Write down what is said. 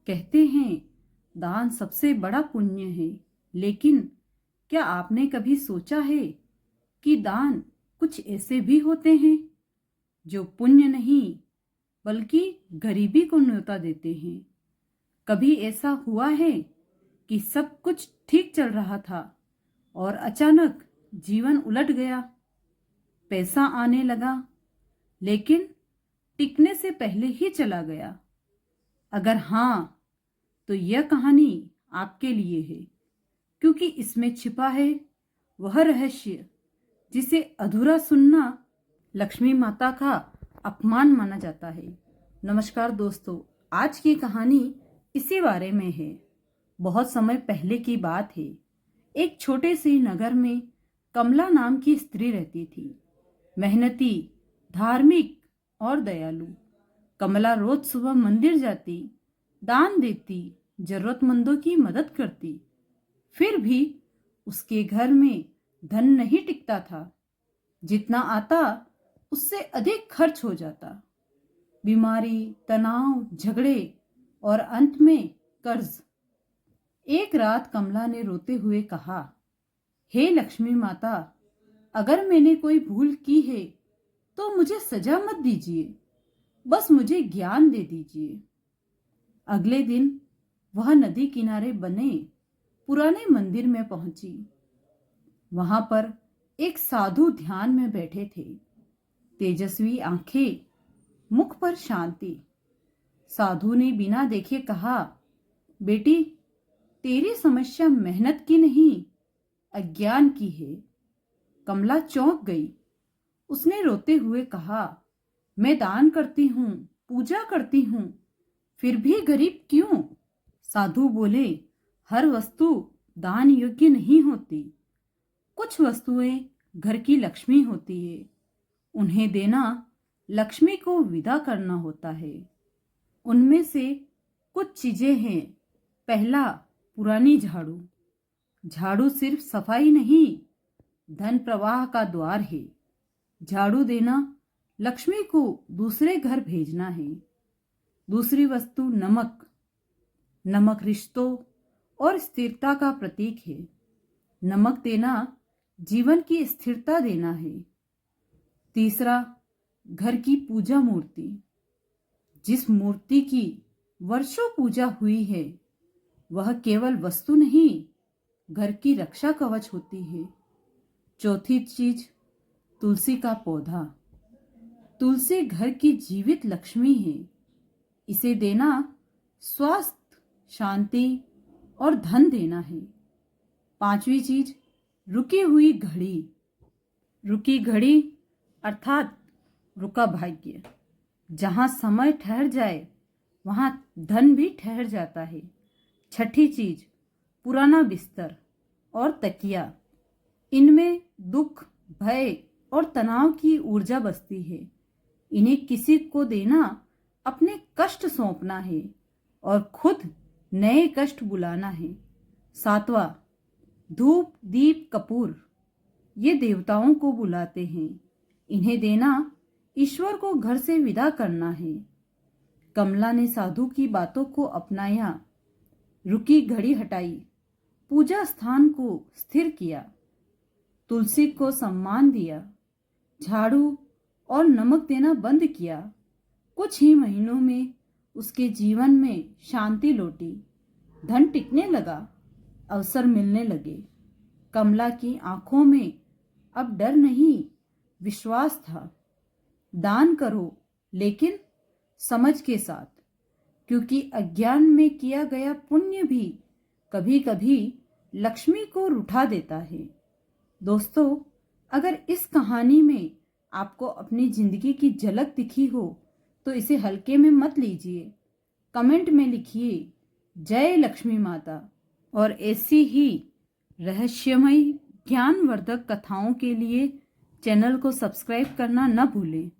कहते हैं दान सबसे बड़ा पुण्य है, लेकिन क्या आपने कभी सोचा है कि दान कुछ ऐसे भी होते हैं जो पुण्य नहीं बल्कि गरीबी को न्योता देते हैं। कभी ऐसा हुआ है कि सब कुछ ठीक चल रहा था और अचानक जीवन उलट गया, पैसा आने लगा लेकिन टिकने से पहले ही चला गया। अगर हाँ, तो यह कहानी आपके लिए है, क्योंकि इसमें छिपा है वह रहस्य जिसे अधूरा सुनना लक्ष्मी माता का अपमान माना जाता है। नमस्कार दोस्तों, आज की कहानी इसी बारे में है। बहुत समय पहले की बात है। एक छोटे से नगर में कमला नाम की स्त्री रहती थी। मेहनती, धार्मिक और दयालु। कमला रोज सुबह मंदिर जाती, दान देती, जरूरतमंदों की मदद करती। फिर भी उसके घर में धन नहीं टिकता था। जितना आता उससे अधिक खर्च हो जाता। बीमारी, तनाव, झगड़े और अंत में कर्ज। एक रात कमला ने रोते हुए कहा, हे लक्ष्मी माता, अगर मैंने कोई भूल की है तो मुझे सजा मत दीजिए, बस मुझे ज्ञान दे दीजिए। अगले दिन वह नदी किनारे बने पुराने मंदिर में पहुंची। वहां पर एक साधु ध्यान में बैठे थे। तेजस्वी आंखें, मुख पर शांति। साधु ने बिना देखे कहा, बेटी, तेरी समस्या मेहनत की नहीं, अज्ञान की है। कमला चौंक गई। उसने रोते हुए कहा, मैं दान करती हूँ, पूजा करती हूँ, फिर भी गरीब क्यों? साधु बोले, हर वस्तु दान योग्य नहीं होती। कुछ वस्तुएं घर की लक्ष्मी होती है। उन्हें देना लक्ष्मी को विदा करना होता है। उनमें से कुछ चीजें हैं। पहला, पुरानी झाड़ू। झाड़ू सिर्फ सफाई नहीं, धन प्रवाह का द्वार है। झाड़ू देना लक्ष्मी को दूसरे घर भेजना है। दूसरी वस्तु, नमक। नमक रिश्तों और स्थिरता का प्रतीक है। नमक देना जीवन की स्थिरता देना है। तीसरा, घर की पूजा मूर्ति। जिस मूर्ति की वर्षों पूजा हुई है वह केवल वस्तु नहीं, घर की रक्षा कवच होती है। चौथी चीज, तुलसी का पौधा। तुलसी घर की जीवित लक्ष्मी है। इसे देना स्वास्थ्य, शांति और धन देना है। पांचवी चीज, रुकी हुई घड़ी। रुकी घड़ी अर्थात रुका भाग्य। जहां समय ठहर जाए वहां धन भी ठहर जाता है। छठी चीज, पुराना बिस्तर और तकिया। इनमें दुख, भय और तनाव की ऊर्जा बसती है। इन्हें किसी को देना अपने कष्ट सौंपना है और खुद नए कष्ट बुलाना है। सातवां, धूप, दीप, कपूर। ये देवताओं को बुलाते हैं। इन्हें देना ईश्वर को घर से विदा करना है। कमला ने साधु की बातों को अपनाया। रुकी घड़ी हटाई, पूजा स्थान को स्थिर किया, तुलसी को सम्मान दिया, झाड़ू और नमक देना बंद किया। कुछ ही महीनों में उसके जीवन में शांति लौटी। धन टिकने लगा, अवसर मिलने लगे। कमला की आंखों में अब डर नहीं, विश्वास था। दान करो, लेकिन समझ के साथ, क्योंकि अज्ञान में किया गया पुण्य भी कभी कभी लक्ष्मी को रुठा देता है। दोस्तों, अगर इस कहानी में आपको अपनी जिंदगी की झलक दिखी हो तो इसे हल्के में मत लीजिए। कमेंट में लिखिए, जय लक्ष्मी माता। और ऐसी ही रहस्यमय ज्ञानवर्धक कथाओं के लिए चैनल को सब्सक्राइब करना न भूलें।